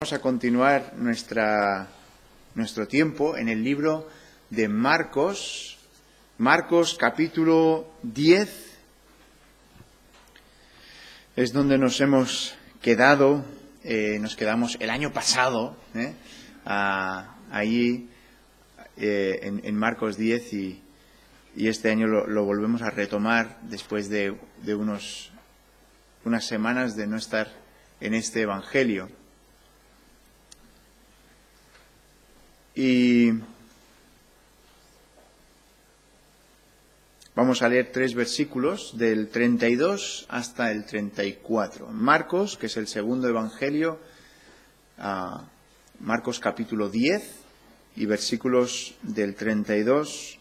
Vamos a continuar nuestro tiempo en el libro de Marcos, capítulo 10, es donde nos hemos quedado, nos quedamos el año pasado, allí en Marcos 10 y este año lo volvemos a retomar después de unas semanas de no estar en este Evangelio. Y vamos a leer 3 versículos del 32 hasta el 34. Marcos, que es el segundo evangelio, Marcos capítulo 10 y versículos del 32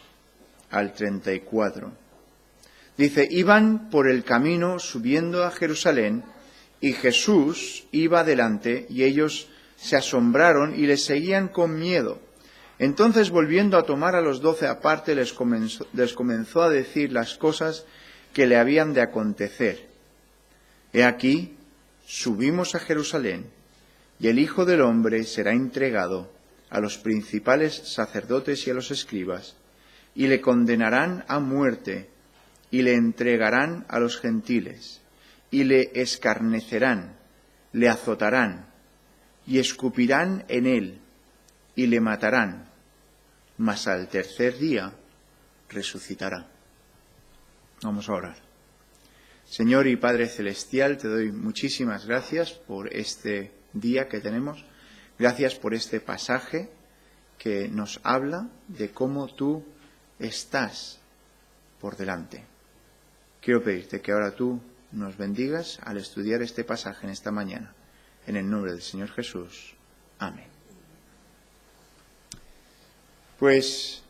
al 34. Dice: iban por el camino subiendo a Jerusalén, y Jesús iba delante, y ellos se asombraron y le seguían con miedo. Entonces, volviendo a tomar a los 12 aparte, les comenzó a decir las cosas que le habían de acontecer. He aquí, subimos a Jerusalén, y el Hijo del Hombre será entregado a los principales sacerdotes y a los escribas, y le condenarán a muerte, y le entregarán a los gentiles, y le escarnecerán, le azotarán, y escupirán en él, y le matarán, mas al tercer día resucitará. Vamos a orar. Señor y Padre Celestial, te doy muchísimas gracias por este día que tenemos. Gracias por este pasaje que nos habla de cómo tú estás por delante. Quiero pedirte que ahora tú nos bendigas al estudiar este pasaje en esta mañana. En el nombre del Señor Jesús. Amén. Pues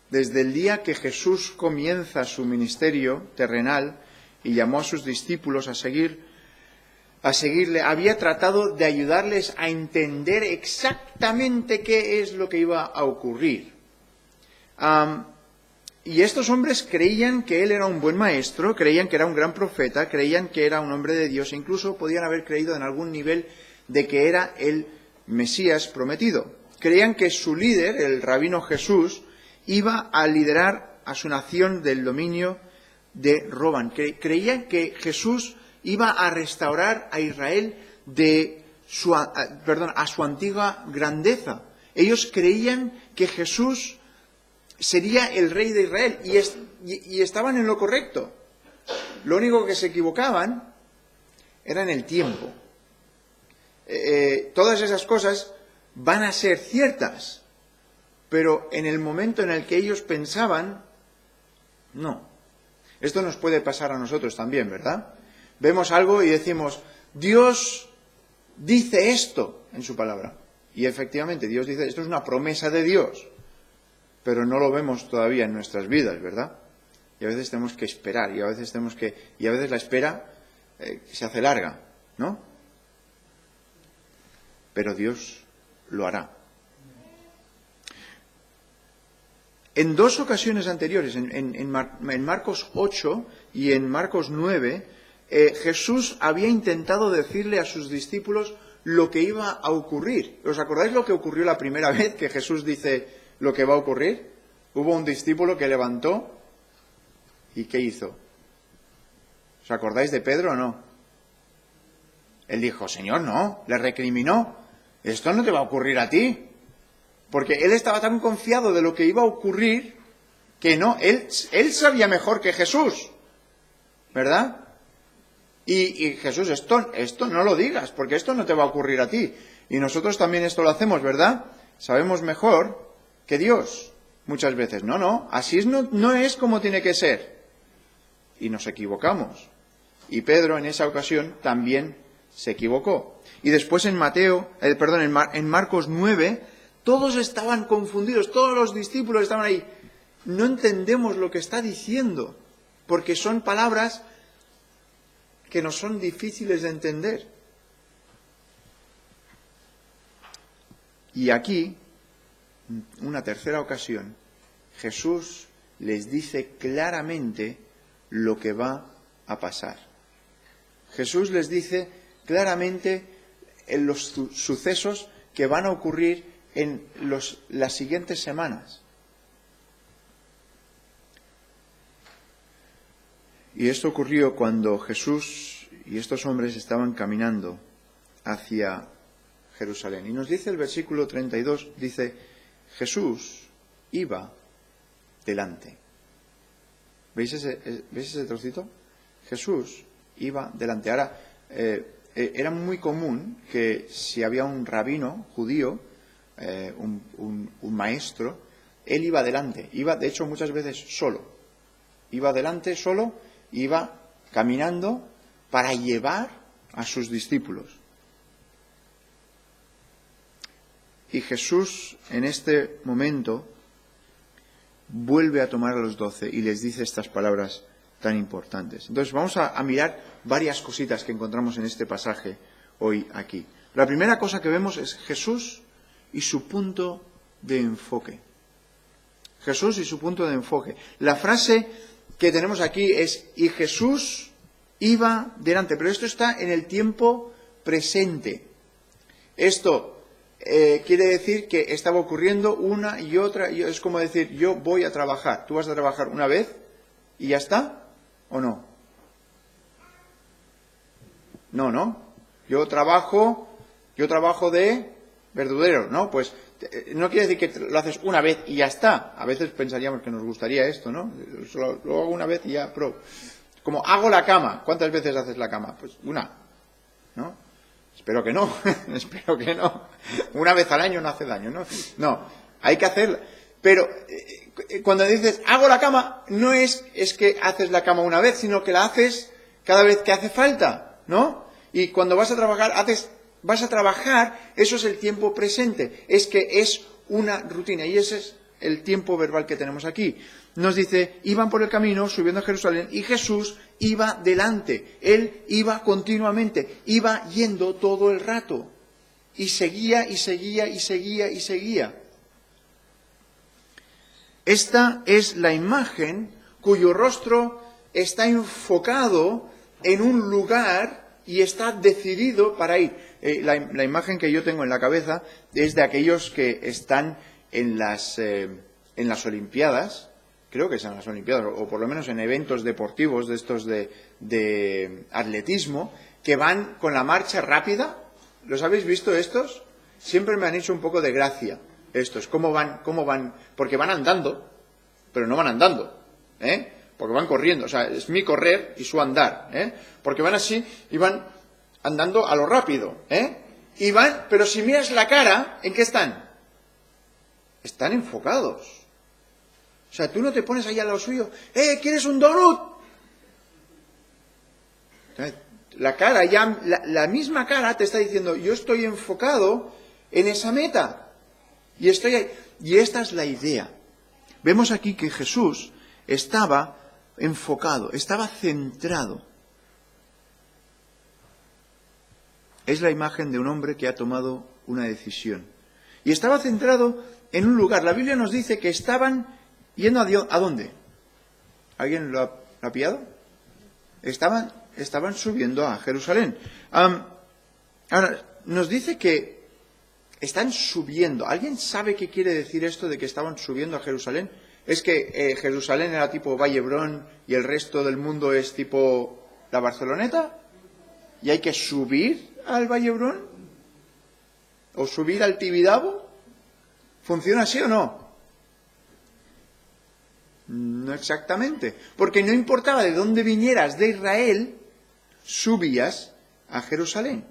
desde el día que Jesús comienza su ministerio terrenal y llamó a sus discípulos a seguirle, había tratado de ayudarles a entender exactamente qué es lo que iba a ocurrir. Y estos hombres creían que él era un buen maestro, creían que era un gran profeta, creían que era un hombre de Dios, e incluso podían haber creído en algún nivel de que era el Mesías prometido. Creían que su líder, el rabino Jesús, iba a liderar a su nación del dominio de Roma. Creían que Jesús iba a restaurar a Israel a su antigua grandeza. Ellos creían que Jesús sería el rey de Israel y estaban en lo correcto. Lo único que se equivocaban era en el tiempo. Todas esas cosas van a ser ciertas, pero en el momento en el que ellos pensaban, no. Esto nos puede pasar a nosotros también, ¿verdad? Vemos algo y decimos, Dios dice esto en su palabra. Y efectivamente, Dios dice, esto es una promesa de Dios. Pero no lo vemos todavía en nuestras vidas, ¿verdad? Y a veces tenemos que esperar, y a veces la espera se hace larga, ¿no? Pero Dios lo hará. En 2 ocasiones anteriores, en Marcos 8 y en Marcos 9, Jesús había intentado decirle a sus discípulos lo que iba a ocurrir. ¿Os acordáis lo que ocurrió la primera vez que Jesús dice lo que va a ocurrir? Hubo un discípulo que levantó y ¿qué hizo? ¿Os acordáis de Pedro o no? Él dijo, Señor, no, le recriminó. Esto no te va a ocurrir a ti. Porque él estaba tan confiado de lo que iba a ocurrir que no, él sabía mejor que Jesús, ¿verdad? Y Jesús, esto no lo digas, porque esto no te va a ocurrir a ti. Y nosotros también esto lo hacemos, ¿verdad? Sabemos mejor que Dios, muchas veces. No, así no es como tiene que ser. Y nos equivocamos. Y Pedro en esa ocasión también se equivocó. Y después en Marcos 9, todos estaban confundidos, todos los discípulos estaban ahí. No entendemos lo que está diciendo, porque son palabras que nos son difíciles de entender. Y aquí, una tercera ocasión, Jesús les dice claramente lo que va a pasar. Jesús les dice claramente en los sucesos que van a ocurrir en las siguientes semanas. Y esto ocurrió cuando Jesús y estos hombres estaban caminando hacia Jerusalén. Y nos dice el versículo 32, dice, Jesús iba delante. ¿Veis ese trocito? Jesús iba delante. Ahora, era muy común que si había un rabino judío, un maestro, él iba delante. Iba, de hecho, muchas veces solo. Iba delante solo, iba caminando para llevar a sus discípulos. Y Jesús, en este momento, vuelve a tomar a los 12 y les dice estas palabras tan importantes. Entonces vamos a mirar varias cositas que encontramos en este pasaje hoy aquí. La primera cosa que vemos es Jesús y su punto de enfoque. Jesús y su punto de enfoque. La frase que tenemos aquí es, y Jesús iba delante, pero esto está en el tiempo presente. Esto quiere decir que estaba ocurriendo una y otra, es como decir, yo voy a trabajar. ¿Tú vas a trabajar una vez y ya está? ¿O no? No. Yo trabajo de verdurero, ¿no? Pues no quiere decir que lo haces una vez y ya está. A veces pensaríamos que nos gustaría esto, ¿no? Lo hago una vez y ya, pero como hago la cama. ¿Cuántas veces haces la cama? Pues una, ¿no? Espero que no, espero que no. Una vez al año no hace daño, ¿no? No, hay que hacerla. Pero cuando dices, hago la cama, no es que haces la cama una vez, sino que la haces cada vez que hace falta, ¿no? Y cuando vas a trabajar, eso es el tiempo presente. Es que es una rutina. Y ese es el tiempo verbal que tenemos aquí. Nos dice, iban por el camino subiendo a Jerusalén y Jesús iba delante. Él iba continuamente, iba yendo todo el rato. Y seguía, y seguía, y seguía, y seguía. Esta es la imagen cuyo rostro está enfocado en un lugar y está decidido para ir. La imagen que yo tengo en la cabeza es de aquellos que están en las Olimpiadas. Creo que son las Olimpiadas, o por lo menos en eventos deportivos de estos de atletismo, que van con la marcha rápida. ¿Los habéis visto estos? Siempre me han hecho un poco de gracia estos. ¿Cómo van? Porque van andando, pero no van andando, porque van corriendo. O sea, es mi correr y su andar, porque van así y van andando a lo rápido, y van, pero si miras la cara, ¿en qué están? Están enfocados. O sea, tú no te pones ahí al lado suyo, ¿quieres un donut? La cara, ya la misma cara te está diciendo, yo estoy enfocado en esa meta. Y estoy ahí. Y esta es la idea. Vemos aquí que Jesús estaba enfocado, estaba centrado. Es la imagen de un hombre que ha tomado una decisión. Y estaba centrado en un lugar. La Biblia nos dice que estaban yendo ¿a dónde? ¿Alguien lo ha pillado? Estaban subiendo a Jerusalén. Ahora, nos dice que están subiendo. ¿Alguien sabe qué quiere decir esto de que estaban subiendo a Jerusalén? ¿Es que Jerusalén era tipo Vallebrón y el resto del mundo es tipo la Barceloneta? ¿Y hay que subir al Vallebrón? ¿O subir al Tibidabo? ¿Funciona así o no? No exactamente, porque no importaba de dónde vinieras de Israel, subías a Jerusalén.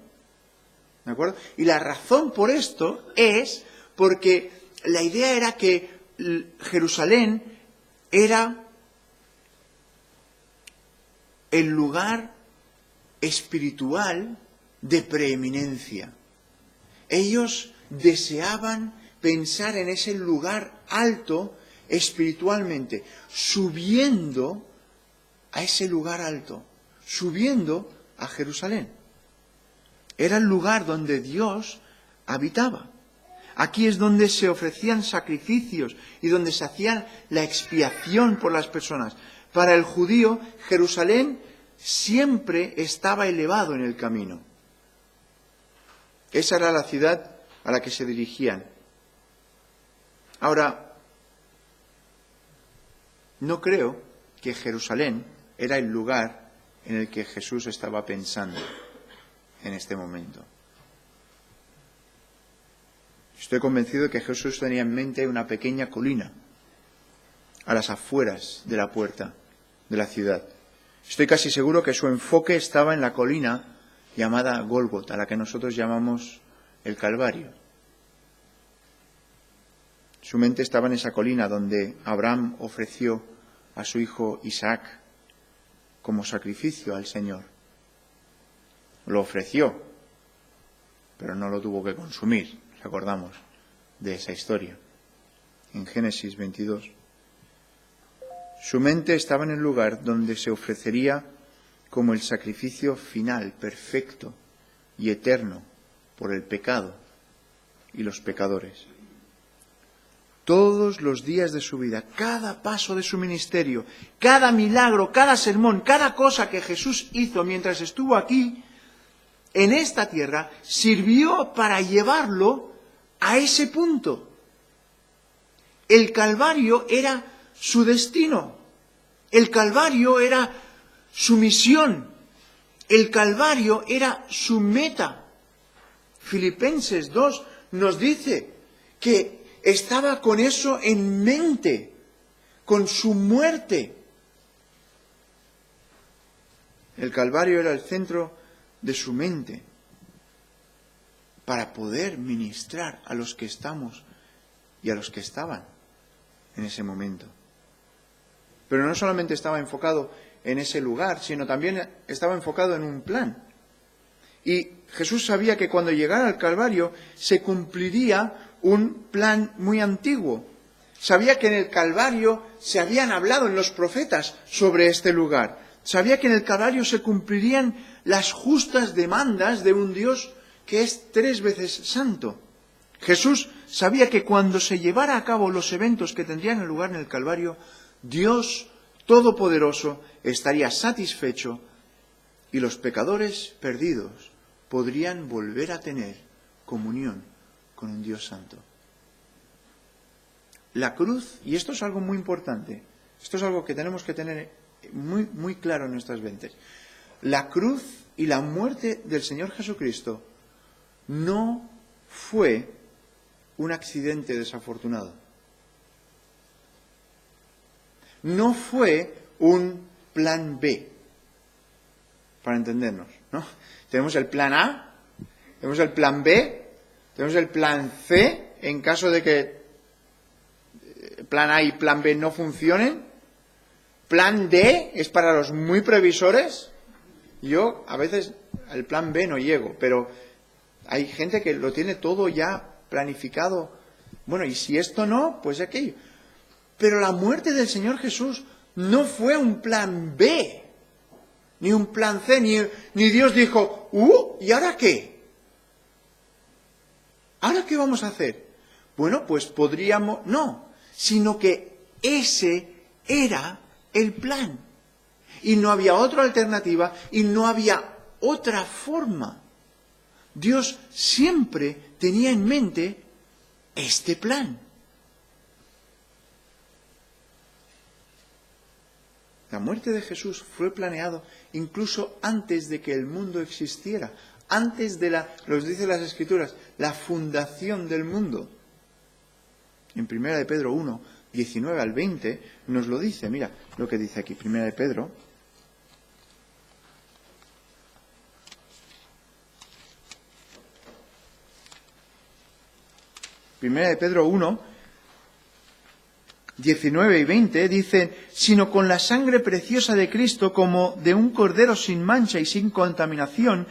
¿De acuerdo? Y la razón por esto es porque la idea era que Jerusalén era el lugar espiritual de preeminencia. Ellos deseaban pensar en ese lugar alto espiritualmente, subiendo a ese lugar alto, subiendo a Jerusalén. Era el lugar donde Dios habitaba. Aquí es donde se ofrecían sacrificios y donde se hacía la expiación por las personas. Para el judío, Jerusalén siempre estaba elevado en el camino. Esa era la ciudad a la que se dirigían. Ahora, no creo que Jerusalén era el lugar en el que Jesús estaba pensando en este momento. Estoy convencido de que Jesús tenía en mente una pequeña colina a las afueras de la puerta de la ciudad. Estoy casi seguro que su enfoque estaba en la colina llamada Gólgota, la que nosotros llamamos el Calvario. Su mente estaba en esa colina donde Abraham ofreció a su hijo Isaac como sacrificio al Señor. Lo ofreció, pero no lo tuvo que consumir. Recordamos de esa historia en Génesis 22. Su mente estaba en el lugar donde se ofrecería como el sacrificio final, perfecto y eterno por el pecado y los pecadores. Todos los días de su vida, cada paso de su ministerio, cada milagro, cada sermón, cada cosa que Jesús hizo mientras estuvo aquí, en esta tierra, sirvió para llevarlo a ese punto. El Calvario era su destino. El Calvario era su misión. El Calvario era su meta. Filipenses 2 nos dice que estaba con eso en mente, con su muerte. El Calvario era el centro de su mente para poder ministrar a los que estamos y a los que estaban en ese momento. Pero no solamente estaba enfocado en ese lugar, sino también estaba enfocado en un plan. Y Jesús sabía que cuando llegara al Calvario se cumpliría un plan muy antiguo. Sabía que en el Calvario se habían hablado en los profetas sobre este lugar. Sabía que en el Calvario se cumplirían las justas demandas de un Dios que es 3 veces santo. Jesús sabía que cuando se llevara a cabo los eventos que tendrían lugar en el Calvario, Dios Todopoderoso estaría satisfecho y los pecadores perdidos podrían volver a tener comunión con un Dios santo. La cruz, y esto es algo muy importante, esto es algo que tenemos que tener muy claro en nuestras mentes, la cruz y la muerte del Señor Jesucristo no fue un accidente desafortunado. No fue un plan B, para entendernos, ¿no? Tenemos el plan A, tenemos el plan B, tenemos el plan C, en caso de que plan A y plan B no funcionen. Plan D es para los muy previsores. Yo a veces al plan B no llego, pero hay gente que lo tiene todo ya planificado. Bueno, y si esto no, pues aquello. Pero la muerte del Señor Jesús no fue un plan B, ni un plan C, ni Dios dijo, ¿y ahora qué? ¿Ahora qué vamos a hacer? Bueno, pues podríamos... No, sino que ese era el plan. Y no había otra alternativa y no había otra forma. Dios siempre tenía en mente este plan. La muerte de Jesús fue planeado incluso antes de que el mundo existiera, antes de los dice las Escrituras, la fundación del mundo. En 1 de Pedro 1, 19 al 20 nos lo dice, mira lo que dice aquí, 1 de Pedro. Primera de Pedro 1, 19 y 20 dicen, sino con la sangre preciosa de Cristo como de un cordero sin mancha y sin contaminación,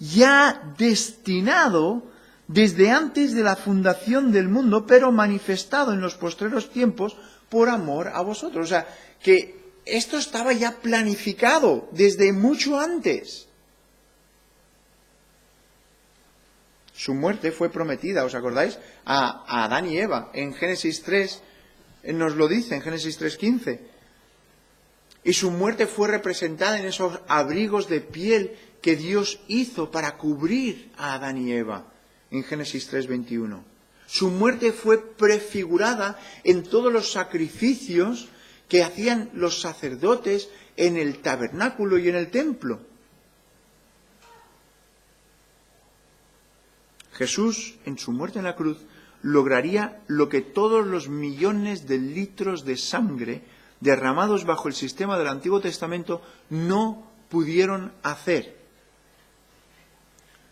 ya destinado desde antes de la fundación del mundo, pero manifestado en los postreros tiempos por amor a vosotros. O sea, que esto estaba ya planificado desde mucho antes. Su muerte fue prometida, ¿os acordáis? A Adán y Eva en Génesis 3. Nos lo dice en Génesis 3:15. Y su muerte fue representada en esos abrigos de piel que Dios hizo para cubrir a Adán y Eva. en Génesis 3:21. Su muerte fue prefigurada en todos los sacrificios que hacían los sacerdotes en el tabernáculo y en el templo. Jesús, en su muerte en la cruz, lograría lo que todos los millones de litros de sangre derramados bajo el sistema del Antiguo Testamento no pudieron hacer.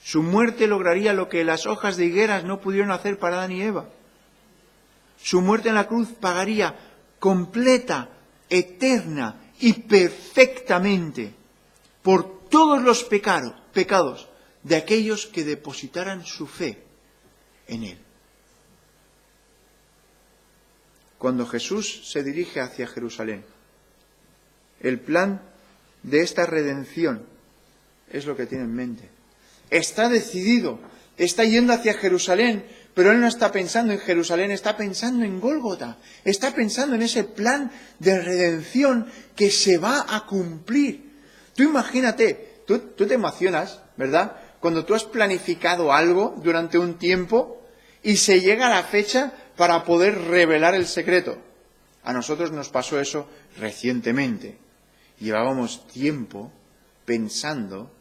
Su muerte lograría lo que las hojas de higueras no pudieron hacer para Adán y Eva. Su muerte en la cruz pagaría completa, eterna y perfectamente por todos los pecados de aquellos que depositaran su fe en Él. Cuando Jesús se dirige hacia Jerusalén, el plan de esta redención es lo que tiene en mente. Está decidido, está yendo hacia Jerusalén, pero Él no está pensando en Jerusalén, está pensando en Gólgota, está pensando en ese plan de redención que se va a cumplir. Tú imagínate, tú te emocionas, ¿verdad?, cuando tú has planificado algo durante un tiempo y se llega a la fecha para poder revelar el secreto. A nosotros nos pasó eso recientemente. Llevábamos tiempo pensando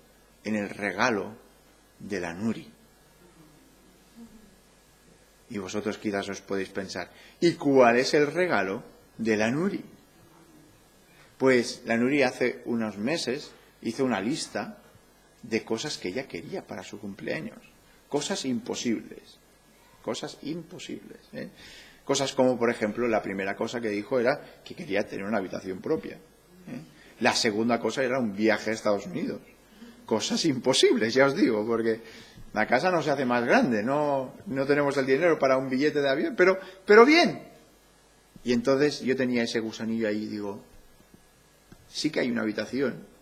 en el regalo de la Nuri. Y vosotros quizás os podéis pensar, ¿y cuál es el regalo de la Nuri? Pues la Nuri hace unos meses hizo una lista de cosas que ella quería para su cumpleaños. Cosas imposibles. Cosas imposibles. Cosas como, por ejemplo, la primera cosa que dijo era que quería tener una habitación propia. La segunda cosa era un viaje a Estados Unidos. Cosas imposibles, ya os digo, porque la casa no se hace más grande, no tenemos el dinero para un billete de avión, pero bien. Y entonces yo tenía ese gusanillo ahí y digo, sí que hay una habitación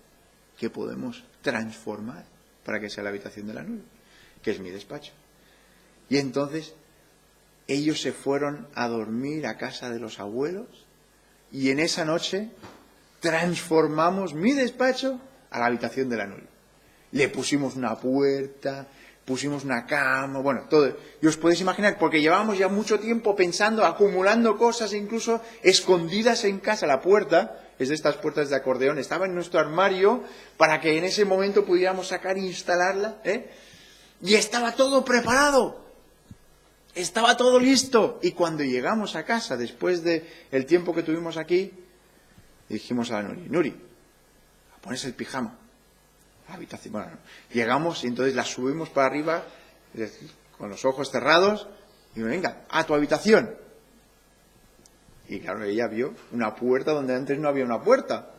que podemos transformar para que sea la habitación de la nube, que es mi despacho. Y entonces ellos se fueron a dormir a casa de los abuelos y en esa noche transformamos mi despacho a la habitación de la nube. Le pusimos una puerta, pusimos una cama, bueno, todo. Y os podéis imaginar, porque llevábamos ya mucho tiempo pensando, acumulando cosas, incluso escondidas en casa. La puerta, es de estas puertas de acordeón, estaba en nuestro armario para que en ese momento pudiéramos sacar e instalarla, y estaba todo preparado. Estaba todo listo. Y cuando llegamos a casa, después del tiempo que tuvimos aquí, dijimos a la Nuri, Nuri, pones el pijama. La habitación. Bueno, llegamos y entonces la subimos para arriba, con los ojos cerrados, y venga, a tu habitación. Y claro, ella vio una puerta donde antes no había una puerta.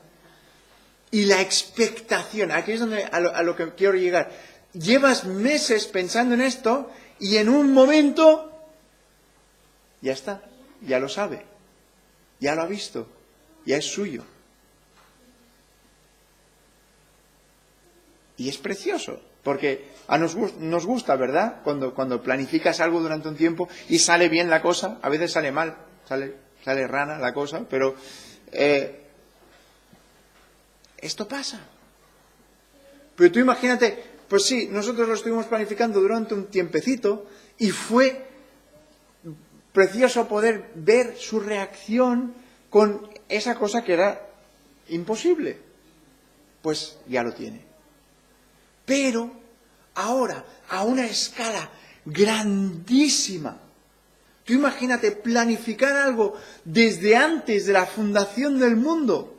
Y la expectación, aquí es donde a lo que quiero llegar. Llevas meses pensando en esto y en un momento ya está, ya lo sabe, ya lo ha visto, ya es suyo. Y es precioso, porque nos gusta, ¿verdad? Cuando planificas algo durante un tiempo y sale bien la cosa, a veces sale mal, sale rana la cosa, pero esto pasa. Pero tú imagínate, pues sí, nosotros lo estuvimos planificando durante un tiempecito y fue precioso poder ver su reacción con esa cosa que era imposible. Pues ya lo tiene. Pero ahora, a una escala grandísima. Tú imagínate planificar algo desde antes de la fundación del mundo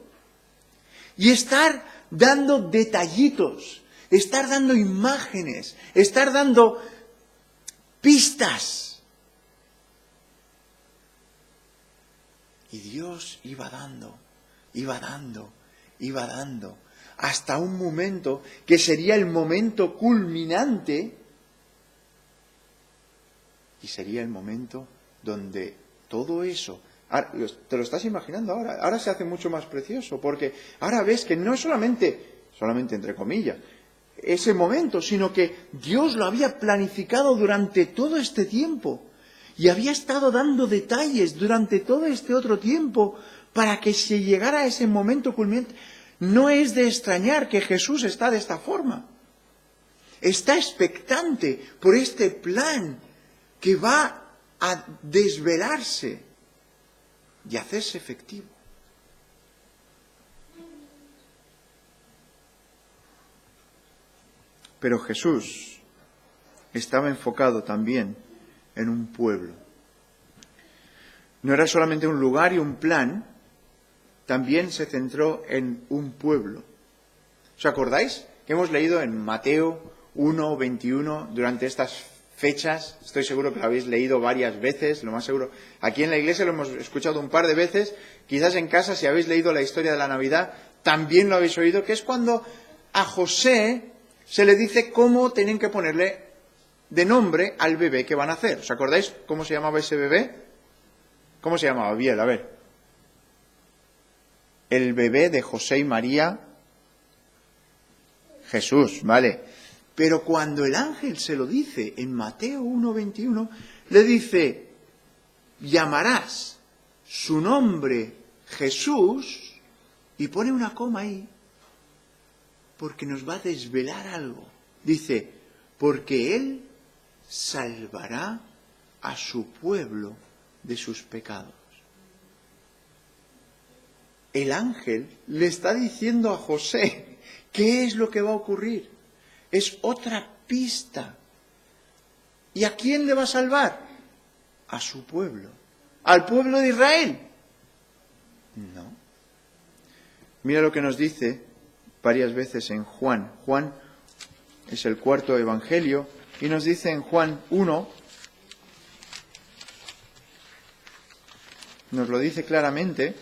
y estar dando detallitos, estar dando imágenes, estar dando pistas. Y Dios iba dando, hasta un momento que sería el momento culminante y sería el momento donde todo eso, te lo estás imaginando ahora se hace mucho más precioso, porque ahora ves que no es solamente entre comillas, ese momento, sino que Dios lo había planificado durante todo este tiempo y había estado dando detalles durante todo este otro tiempo para que se llegara a ese momento culminante. No es de extrañar que Jesús está de esta forma. está expectante por este plan que va a desvelarse y hacerse efectivo. Pero Jesús estaba enfocado también en un pueblo. No era solamente un lugar y un plan, también se centró en un pueblo. ¿Os acordáis que hemos leído en Mateo 1, 21 durante estas fechas? Estoy seguro que lo habéis leído varias veces, lo más seguro. Aquí en la iglesia lo hemos escuchado un par de veces. Quizás en casa, si habéis leído la historia de la Navidad, también lo habéis oído, que es cuando a José se le dice cómo tienen que ponerle de nombre al bebé que van a hacer. ¿Os acordáis cómo se llamaba ese bebé? ¿Cómo se llamaba? Biel, a ver. El bebé de José y María, Jesús, ¿vale? Pero cuando el ángel se lo dice en Mateo 1:21, le dice, llamarás su nombre Jesús, y pone una coma ahí, porque nos va a desvelar algo. Dice, porque Él salvará a su pueblo de sus pecados. El ángel le está diciendo a José qué es lo que va a ocurrir. Es otra pista. ¿Y a quién le va a salvar? A su pueblo. ¿Al pueblo de Israel? No. Mira lo que nos dice varias veces en Juan. Juan es el cuarto evangelio y nos dice en Juan 1, nos lo dice claramente,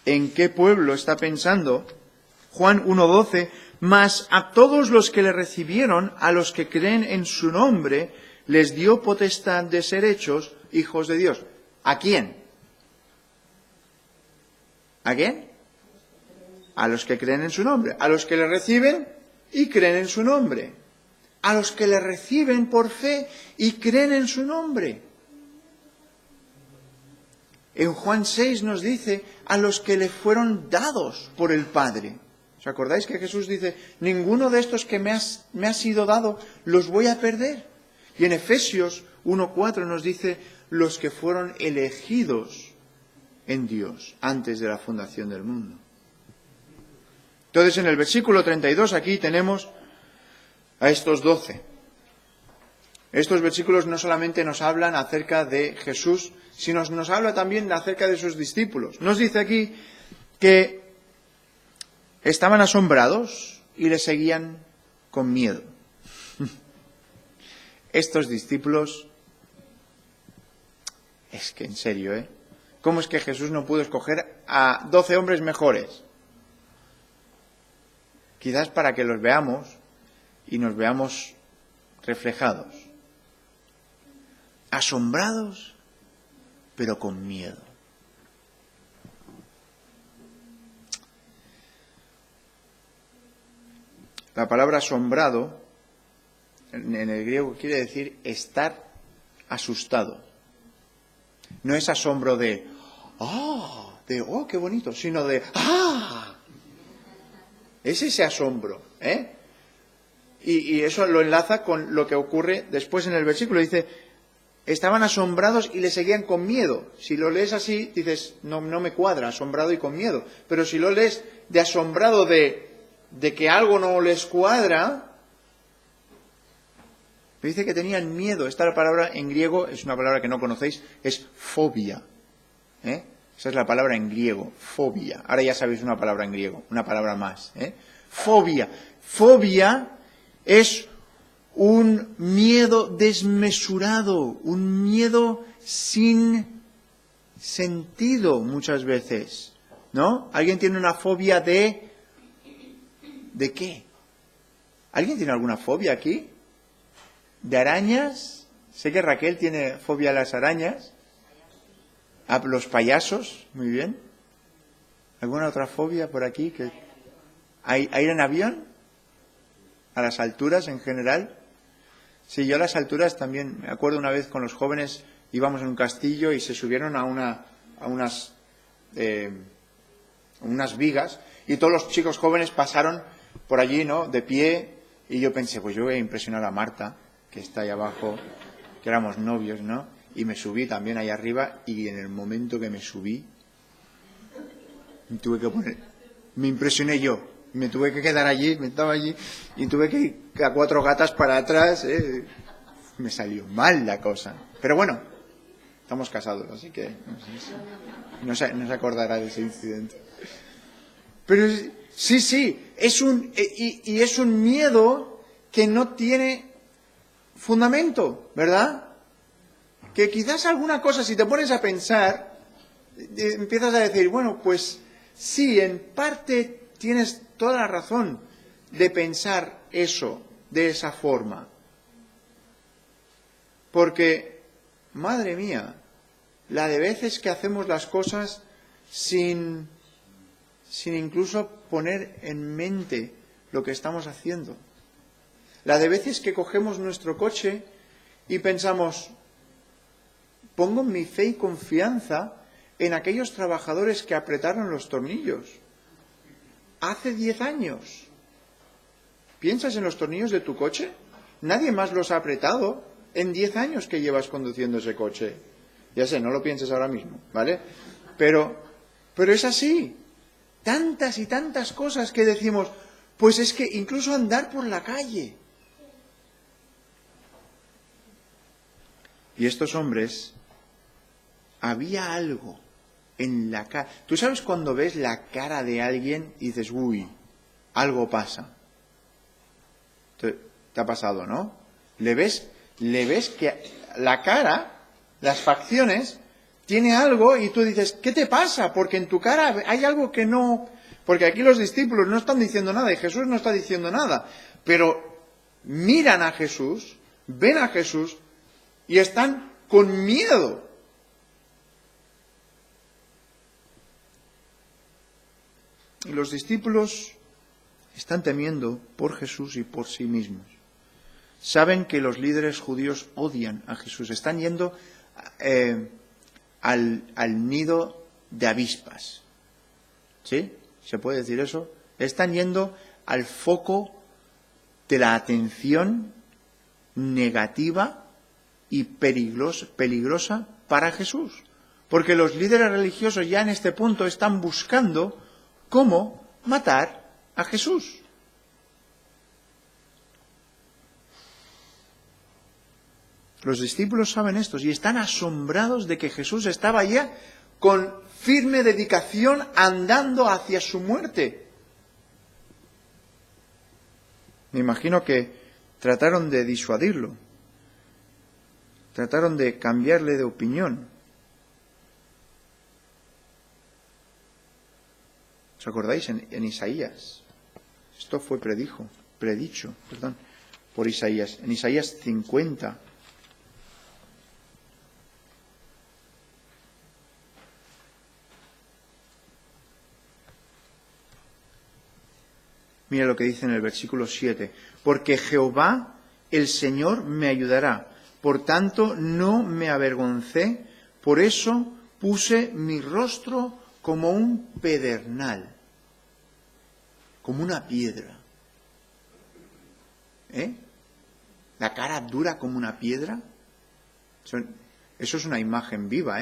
en qué pueblo está pensando. Juan 1:12, mas a todos los que le recibieron, a los que creen en su nombre, les dio potestad de ser hechos hijos de Dios. ¿A quién? ¿A quién? A los que creen en su nombre, a los que le reciben y creen en su nombre, a los que le reciben por fe y creen en su nombre. En Juan 6 nos dice, a los que le fueron dados por el Padre. ¿Os acordáis que Jesús dice, ninguno de estos que me ha sido dado los voy a perder? Y en Efesios 1:4 nos dice, los que fueron elegidos en Dios antes de la fundación del mundo. Entonces en el versículo 32 aquí tenemos a estos 12. Estos versículos no solamente nos hablan acerca de Jesús, sino nos habla también acerca de sus discípulos. Nos dice aquí que estaban asombrados y le seguían con miedo. Estos discípulos, es que en serio, ¿eh? ¿Cómo es que Jesús no pudo escoger a 12 hombres mejores? Quizás para que los veamos y nos veamos reflejados. Asombrados, pero con miedo. La palabra asombrado en el griego quiere decir estar asustado. No es asombro de oh, qué bonito, sino de ¡ah! Es ese asombro, ¿eh? Y eso lo enlaza con lo que ocurre después en el versículo. Dice, estaban asombrados y le seguían con miedo. Si lo lees así, dices, no me cuadra, asombrado y con miedo. Pero si lo lees de asombrado de que algo no les cuadra, dice que tenían miedo. Esta palabra en griego es una palabra que no conocéis, es fobia. Esa es la palabra en griego, fobia. Ahora ya sabéis una palabra en griego, una palabra más. Fobia. Fobia es un miedo desmesurado, un miedo sin sentido muchas veces, ¿no? ¿Alguien tiene una fobia de qué? ¿Alguien tiene alguna fobia aquí? ¿De arañas? Sé que Raquel tiene fobia a las arañas. ¿A los payasos? Muy bien. ¿Alguna otra fobia por aquí? ¿A ir en avión? ¿A las alturas en general? Sí, yo a las alturas también, me acuerdo una vez con los jóvenes, íbamos en un castillo y se subieron a unas vigas y todos los chicos jóvenes pasaron por allí, ¿no? De pie Y yo pensé, pues yo voy a impresionar a Marta, que está ahí abajo, que éramos novios, ¿no? Y me subí también ahí arriba, y en el momento que me subí, me impresioné yo. Me tuve que quedar allí, me estaba allí, y tuve que ir a 4 gatas para atrás. Me salió mal la cosa. Pero bueno, estamos casados, así que no se acordará de ese incidente. Pero sí, es un miedo que no tiene fundamento, ¿verdad? Que quizás alguna cosa, si te pones a pensar, empiezas a decir, bueno, pues sí, en parte tienes toda la razón de pensar eso de esa forma. Porque, madre mía, la de veces que hacemos las cosas sin incluso poner en mente lo que estamos haciendo. La de veces que cogemos nuestro coche y pensamos, pongo mi fe y confianza en aquellos trabajadores que apretaron los tornillos hace 10 años. ¿Piensas en los tornillos de tu coche? Nadie más los ha apretado en 10 años que llevas conduciendo ese coche. Ya sé, no lo pienses ahora mismo, ¿vale? Pero es así. Tantas y tantas cosas que decimos, pues es que incluso andar por la calle. Y estos hombres, había algo en la cara. Tú sabes cuando ves la cara de alguien y dices, uy, algo pasa. Te ha pasado, ¿no? Le ves que la cara, las facciones, tiene algo y tú dices, ¿qué te pasa? Porque en tu cara hay algo que no... Porque aquí los discípulos no están diciendo nada y Jesús no está diciendo nada. Pero miran a Jesús, ven a Jesús y están con miedo. Y los discípulos están temiendo por Jesús y por sí mismos. Saben que los líderes judíos odian a Jesús. Están yendo al nido de avispas. ¿Sí? ¿Se puede decir eso? Están yendo al foco de la atención negativa y peligrosa para Jesús. Porque los líderes religiosos ya en este punto están buscando cómo matar a Jesús. Los discípulos saben esto y están asombrados de que Jesús estaba ya con firme dedicación andando hacia su muerte. Me imagino que trataron de disuadirlo, trataron de cambiarle de opinión. ¿Os acordáis en Isaías? Esto fue predicho por Isaías. En Isaías 50. Mira lo que dice en el versículo 7. Porque Jehová, el Señor, me ayudará. Por tanto, no me avergoncé. Por eso puse mi rostro como un pedernal, como una piedra. La cara dura como una piedra. Eso es una imagen viva,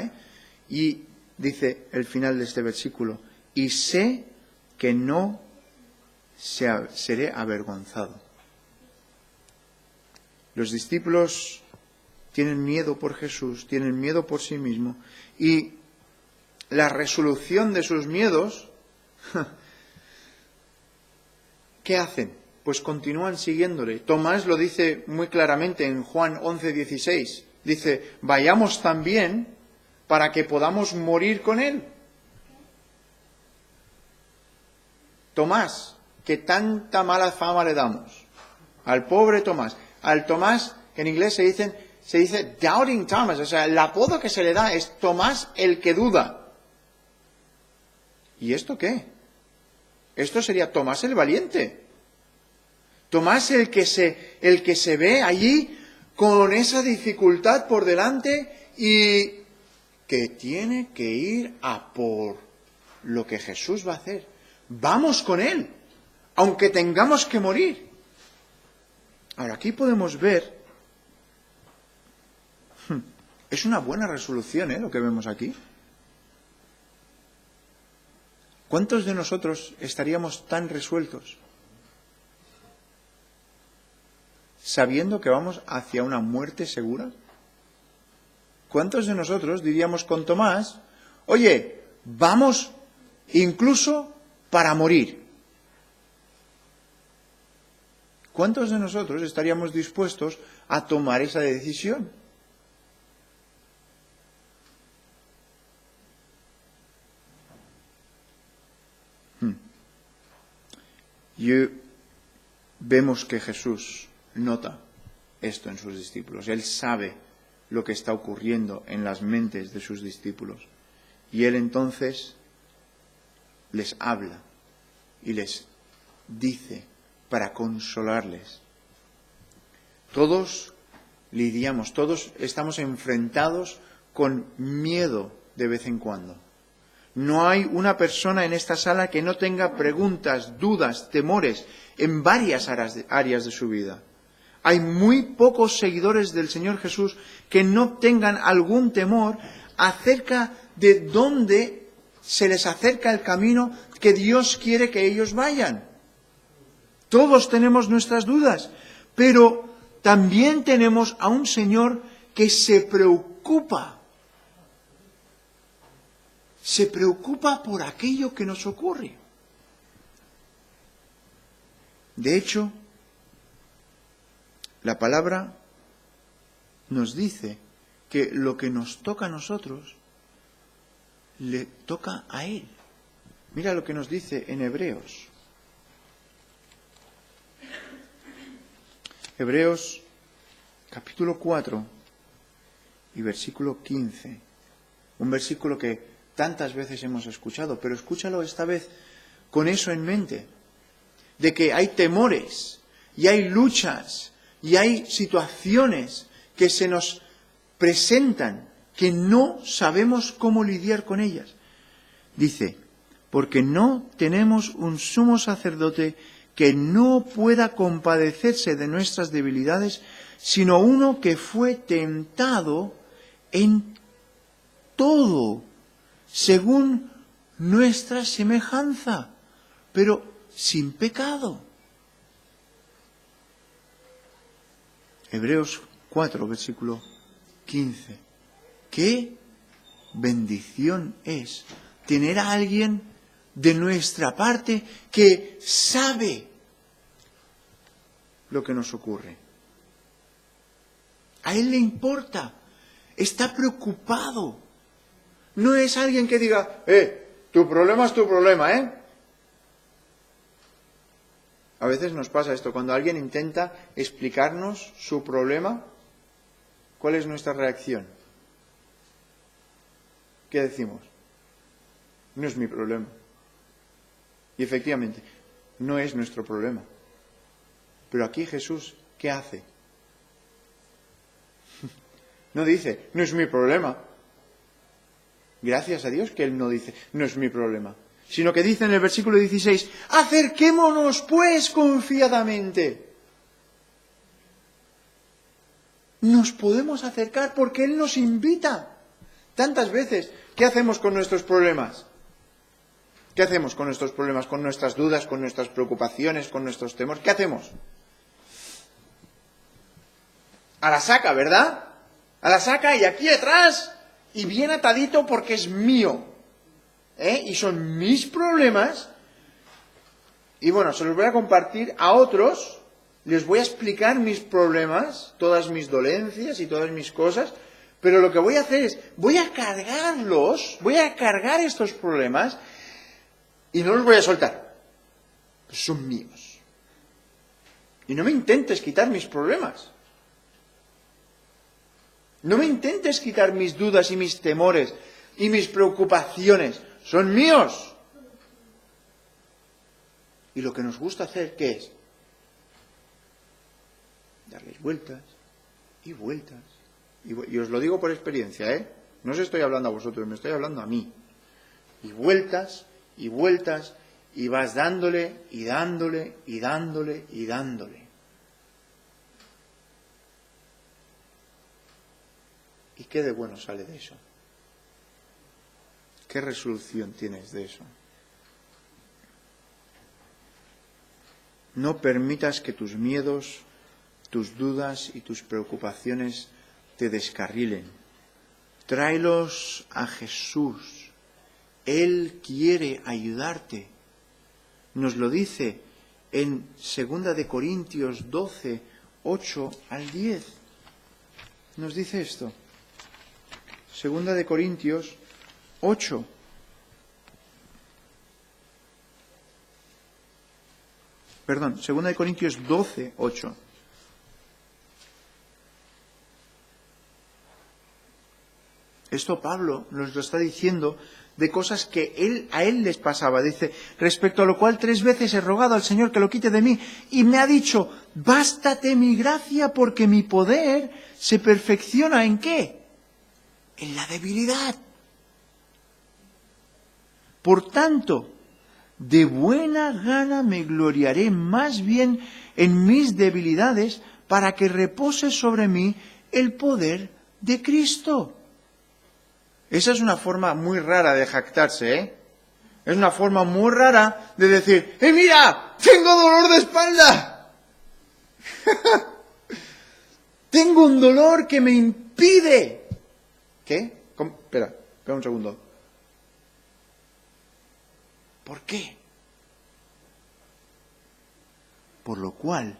Y dice el final de este versículo, y sé que no seré avergonzado. Los discípulos tienen miedo por Jesús, tienen miedo por sí mismos, y la resolución de sus miedos, ¿qué hacen? Pues continúan siguiéndole. Tomás lo dice muy claramente en Juan 11:16. Dice, vayamos también para que podamos morir con él. Tomás, que tanta mala fama le damos. Al pobre Tomás. Al Tomás, que en inglés se dice Doubting Thomas. O sea, el apodo que se le da es Tomás el que duda. ¿Y esto qué? Esto sería Tomás el valiente. Tomás el que se ve allí con esa dificultad por delante y que tiene que ir a por lo que Jesús va a hacer. Vamos con él, aunque tengamos que morir. Ahora, aquí podemos ver, es una buena resolución, lo que vemos aquí. ¿Cuántos de nosotros estaríamos tan resueltos sabiendo que vamos hacia una muerte segura? ¿Cuántos de nosotros diríamos con Tomás, oye, vamos incluso para morir? ¿Cuántos de nosotros estaríamos dispuestos a tomar esa decisión? Y vemos que Jesús nota esto en sus discípulos. Él sabe lo que está ocurriendo en las mentes de sus discípulos. Y Él entonces les habla y les dice para consolarles. Todos lidiamos, todos estamos enfrentados con miedo de vez en cuando. No hay una persona en esta sala que no tenga preguntas, dudas, temores en varias áreas de su vida. Hay muy pocos seguidores del Señor Jesús que no tengan algún temor acerca de dónde se les acerca el camino que Dios quiere que ellos vayan. Todos tenemos nuestras dudas, pero también tenemos a un Señor que se preocupa. Se preocupa por aquello que nos ocurre. De hecho, la palabra nos dice que lo que nos toca a nosotros, le toca a Él. Mira lo que nos dice en Hebreos. Hebreos capítulo 4 y versículo 15. Un versículo que tantas veces hemos escuchado, pero escúchalo esta vez con eso en mente, de que hay temores y hay luchas y hay situaciones que se nos presentan que no sabemos cómo lidiar con ellas. Dice, porque no tenemos un sumo sacerdote que no pueda compadecerse de nuestras debilidades, sino uno que fue tentado en todo, según nuestra semejanza, pero sin pecado. Hebreos 4, versículo 15. ¡Qué bendición es tener a alguien de nuestra parte que sabe lo que nos ocurre! A Él le importa, está preocupado. No es alguien que diga, tu problema es tu problema, ¿eh? A veces nos pasa esto, cuando alguien intenta explicarnos su problema, ¿cuál es nuestra reacción? ¿Qué decimos? No es mi problema. Y efectivamente, no es nuestro problema. Pero aquí Jesús, ¿qué hace? No dice, no es mi problema. Gracias a Dios que Él no dice, no es mi problema. Sino que dice en el versículo 16, acerquémonos pues confiadamente. Nos podemos acercar porque Él nos invita. Tantas veces, ¿qué hacemos con nuestros problemas? ¿Qué hacemos con nuestros problemas, con nuestras dudas, con nuestras preocupaciones, con nuestros temores? ¿Qué hacemos? A la saca, ¿verdad? A la saca y aquí atrás, y bien atadito porque es mío. Y son mis problemas. Y bueno, se los voy a compartir a otros. Les voy a explicar mis problemas, todas mis dolencias y todas mis cosas. Pero lo que voy a hacer es, voy a cargar estos problemas y no los voy a soltar. Son míos. Y no me intentes quitar mis problemas. No me intentes quitar mis dudas y mis temores y mis preocupaciones. Son míos. Y lo que nos gusta hacer, ¿qué es? Darles vueltas y vueltas. Y os lo digo por experiencia, No os estoy hablando a vosotros, me estoy hablando a mí. Y vueltas, y vueltas, y vas dándole, y dándole, y dándole, y dándole. ¿Y qué de bueno sale de eso? ¿Qué resolución tienes de eso? No permitas que tus miedos, tus dudas y tus preocupaciones te descarrilen. Tráelos a Jesús. Él quiere ayudarte. Nos lo dice en 2 de Corintios 12, 8 al 10. Nos dice esto. 2 de Corintios 8. Perdón, 2 de Corintios 12, 8. Esto Pablo nos lo está diciendo de cosas que a él les pasaba. Dice, respecto a lo cual 3 veces he rogado al Señor que lo quite de mí. Y me ha dicho, bástate mi gracia porque mi poder se perfecciona ¿en qué? En la debilidad. Por tanto, de buena gana me gloriaré más bien en mis debilidades para que repose sobre mí el poder de Cristo. Esa es una forma muy rara de jactarse, ¿eh? Es una forma muy rara de decir, mira! ¡Tengo dolor de espalda! ¡Tengo un dolor que me impide! ¿Qué? Espera un segundo. ¿Por qué? Por lo cual,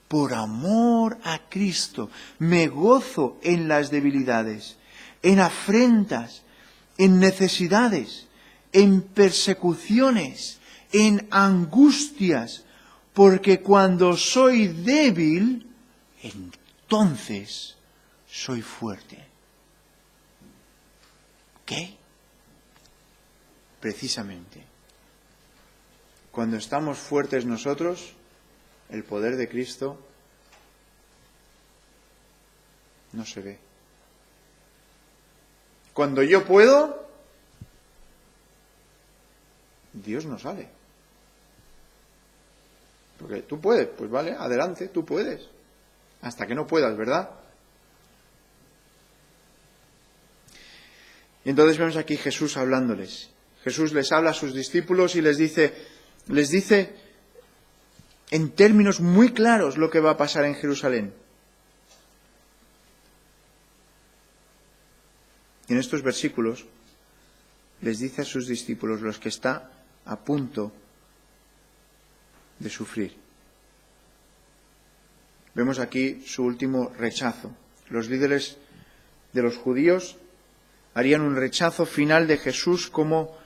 por amor a Cristo, me gozo en las debilidades, en afrentas, en necesidades, en persecuciones, en angustias, porque cuando soy débil, entonces soy fuerte. ¿Qué? Precisamente, cuando estamos fuertes nosotros, el poder de Cristo no se ve. Cuando yo puedo, Dios no sale. Porque tú puedes, pues vale, adelante, tú puedes. Hasta que no puedas, ¿verdad? Y entonces vemos aquí Jesús hablándoles. Jesús les habla a sus discípulos y les dice en términos muy claros lo que va a pasar en Jerusalén. Y en estos versículos les dice a sus discípulos los que está a punto de sufrir. Vemos aquí su último rechazo. Los líderes de los judíos harían un rechazo final de Jesús como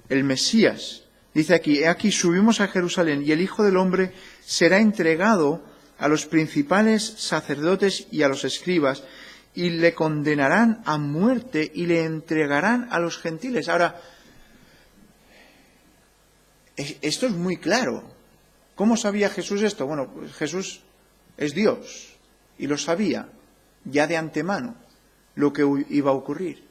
el Mesías. Dice aquí, he aquí subimos a Jerusalén y el Hijo del Hombre será entregado a los principales sacerdotes y a los escribas y le condenarán a muerte y le entregarán a los gentiles. Ahora, esto es muy claro. ¿Cómo sabía Jesús esto? Bueno, pues Jesús es Dios y lo sabía ya de antemano lo que iba a ocurrir.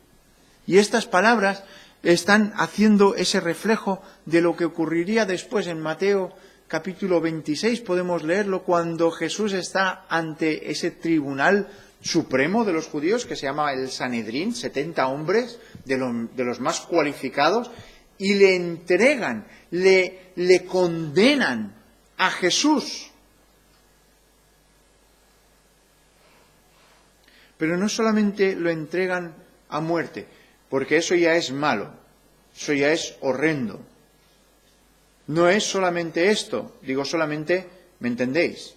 Y estas palabras están haciendo ese reflejo de lo que ocurriría después. En Mateo capítulo 26 podemos leerlo cuando Jesús está ante ese tribunal supremo de los judíos que se llama el Sanedrín, 70 hombres de los más cualificados, y le entregan, le condenan a Jesús. Pero no solamente lo entregan a muerte, porque eso ya es malo, eso ya es horrendo. No es solamente esto, digo solamente, ¿me entendéis?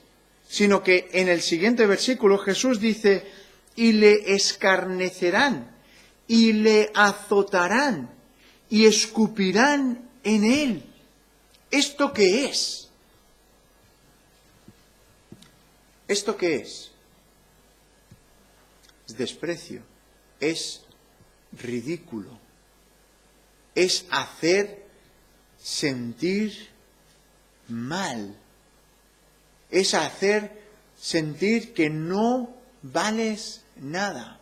Sino que en el siguiente versículo Jesús dice, y le escarnecerán, y le azotarán, y escupirán en él. ¿Esto qué es? ¿Esto qué es? Es desprecio, es ridículo, es hacer sentir mal, es hacer sentir que no vales nada.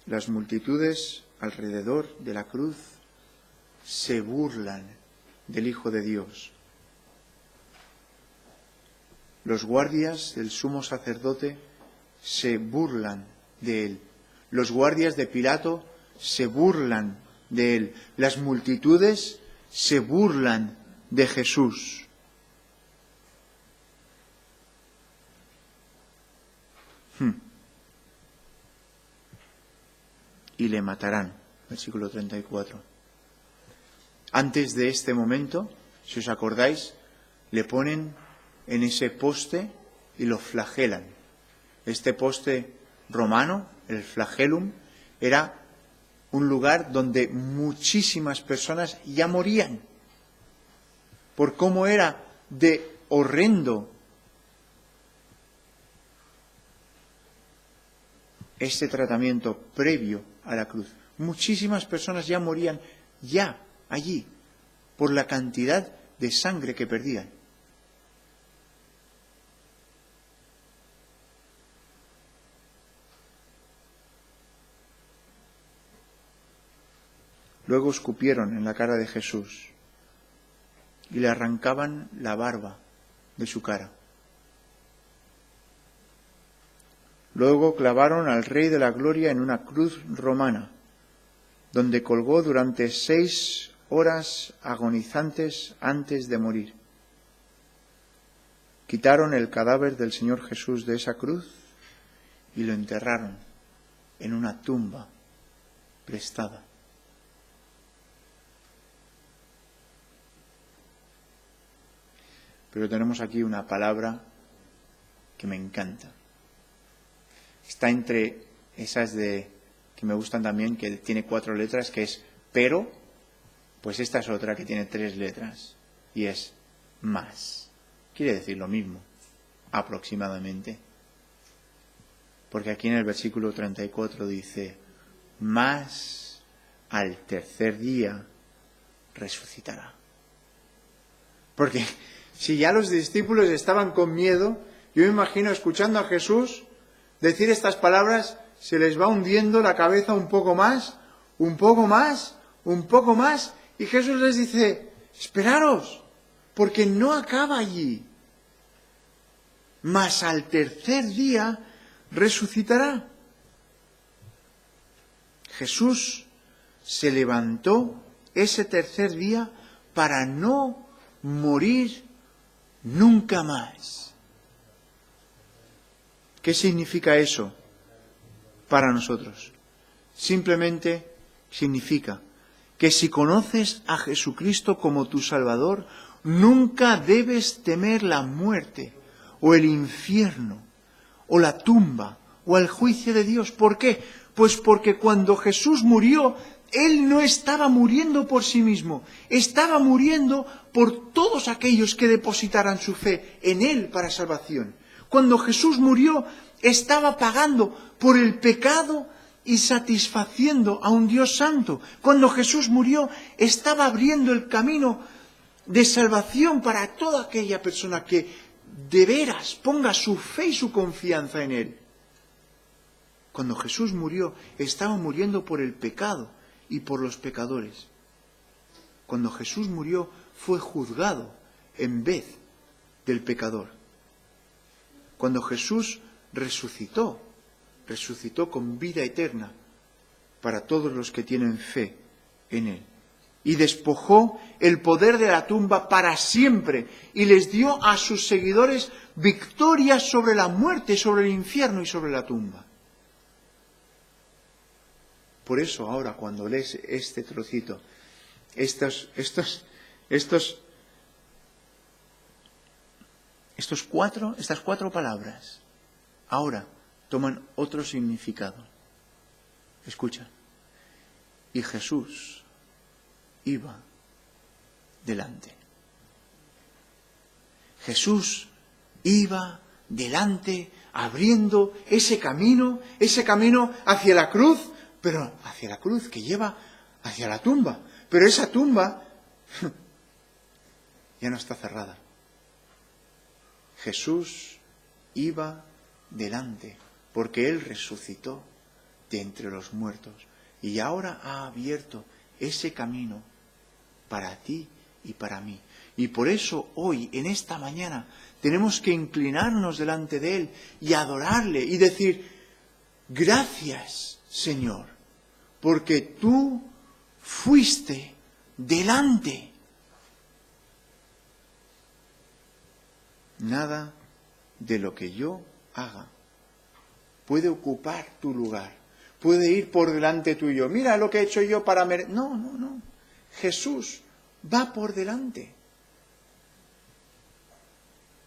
Las multitudes alrededor de la cruz se burlan del Hijo de Dios. Los guardias del sumo sacerdote se burlan de él. Los guardias de Pilato se burlan de él. Las multitudes se burlan de Jesús. Y le matarán. Versículo 34. Antes de este momento, si os acordáis, le ponen en ese poste y lo flagelan. Este poste romano, el flagellum, era un lugar donde muchísimas personas ya morían por cómo era de horrendo este tratamiento previo a la cruz. Muchísimas personas ya morían ya allí por la cantidad de sangre que perdían. Luego escupieron en la cara de Jesús y le arrancaban la barba de su cara. Luego clavaron al Rey de la Gloria en una cruz romana, donde colgó durante 6 horas agonizantes antes de morir. Quitaron el cadáver del Señor Jesús de esa cruz y lo enterraron en una tumba prestada. Pero tenemos aquí una palabra que me encanta. Está entre esas que me gustan también, que tiene 4 letras, que es pero, pues esta es otra que tiene 3 letras, y es más. Quiere decir lo mismo, aproximadamente. Porque aquí en el versículo 34 dice, más al tercer día resucitará. Porque si ya los discípulos estaban con miedo, yo me imagino escuchando a Jesús decir estas palabras, se les va hundiendo la cabeza un poco más, un poco más, un poco más, y Jesús les dice, esperaros, porque no acaba allí. Mas al tercer día resucitará. Jesús se levantó ese tercer día para no morir nunca más. ¿Qué significa eso para nosotros? Simplemente significa que si conoces a Jesucristo como tu Salvador, nunca debes temer la muerte, o el infierno, o la tumba, o el juicio de Dios. ¿Por qué? Pues porque cuando Jesús murió, Él no estaba muriendo por sí mismo, estaba muriendo por todos aquellos que depositaran su fe en Él para salvación. Cuando Jesús murió, estaba pagando por el pecado y satisfaciendo a un Dios santo. Cuando Jesús murió, estaba abriendo el camino de salvación para toda aquella persona que de veras ponga su fe y su confianza en Él. Cuando Jesús murió, estaba muriendo por el pecado y por los pecadores. Cuando Jesús murió, fue juzgado en vez del pecador. Cuando Jesús resucitó con vida eterna para todos los que tienen fe en Él. Y despojó el poder de la tumba para siempre y les dio a sus seguidores victoria sobre la muerte, sobre el infierno y sobre la tumba. Por eso ahora cuando lees este trocito, estas 4 palabras ahora toman otro significado. Escucha. Y Jesús iba delante. Jesús iba delante, abriendo ese camino hacia la cruz, pero hacia la cruz que lleva hacia la tumba. Pero esa tumba ya no está cerrada. Jesús iba delante, porque Él resucitó de entre los muertos y ahora ha abierto ese camino para ti y para mí. Y por eso hoy, en esta mañana, tenemos que inclinarnos delante de Él y adorarle y decir, gracias, Señor, porque tú fuiste delante. Nada de lo que yo haga puede ocupar tu lugar, puede ir por delante tuyo. Mira lo que he hecho yo para merecer. No, no, no. Jesús va por delante.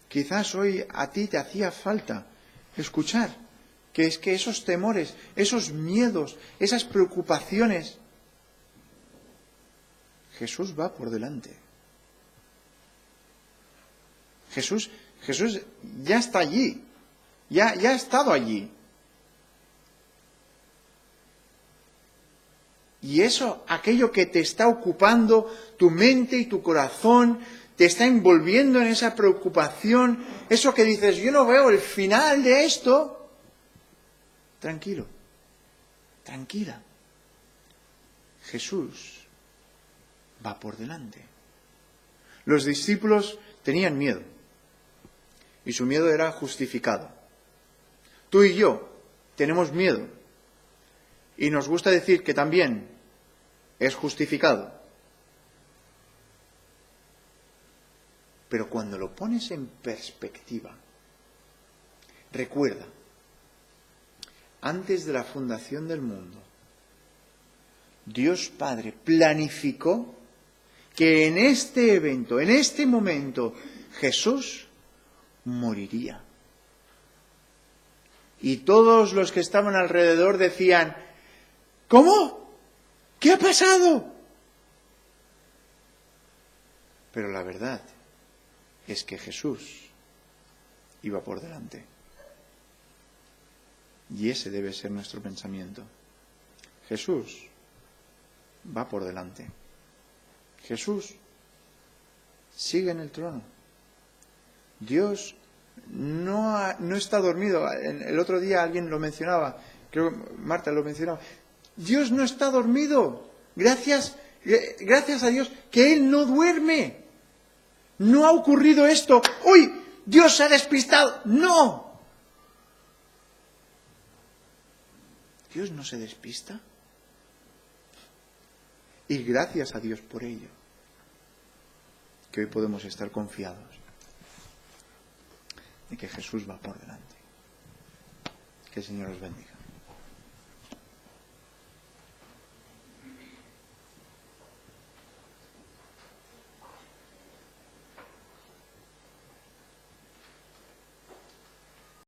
Quizás hoy a ti te hacía falta escuchar que es que esos temores, esos miedos, esas preocupaciones, Jesús va por delante. Jesús ya está allí, ya ha estado allí. Y eso, aquello que te está ocupando tu mente y tu corazón, te está envolviendo en esa preocupación, eso que dices, yo no veo el final de esto, tranquilo, tranquila. Jesús va por delante. Los discípulos tenían miedo. Y su miedo era justificado. Tú y yo tenemos miedo. Y nos gusta decir que también es justificado. Pero cuando lo pones en perspectiva, recuerda, antes de la fundación del mundo, Dios Padre planificó que en este evento, en este momento, Jesús moriría. Y todos los que estaban alrededor decían, ¿cómo? ¿Qué ha pasado? Pero la verdad es que Jesús iba por delante. Y ese debe ser nuestro pensamiento. Jesús va por delante. Jesús sigue en el trono. Dios no está dormido. El otro día alguien lo mencionaba, creo que Marta lo mencionaba. Dios no está dormido. Gracias a Dios que Él no duerme. No ha ocurrido esto. ¡Uy! Dios se ha despistado. ¡No! Dios no se despista. Y gracias a Dios por ello, que hoy podemos estar confiados de que Jesús va por delante. Que el Señor os bendiga.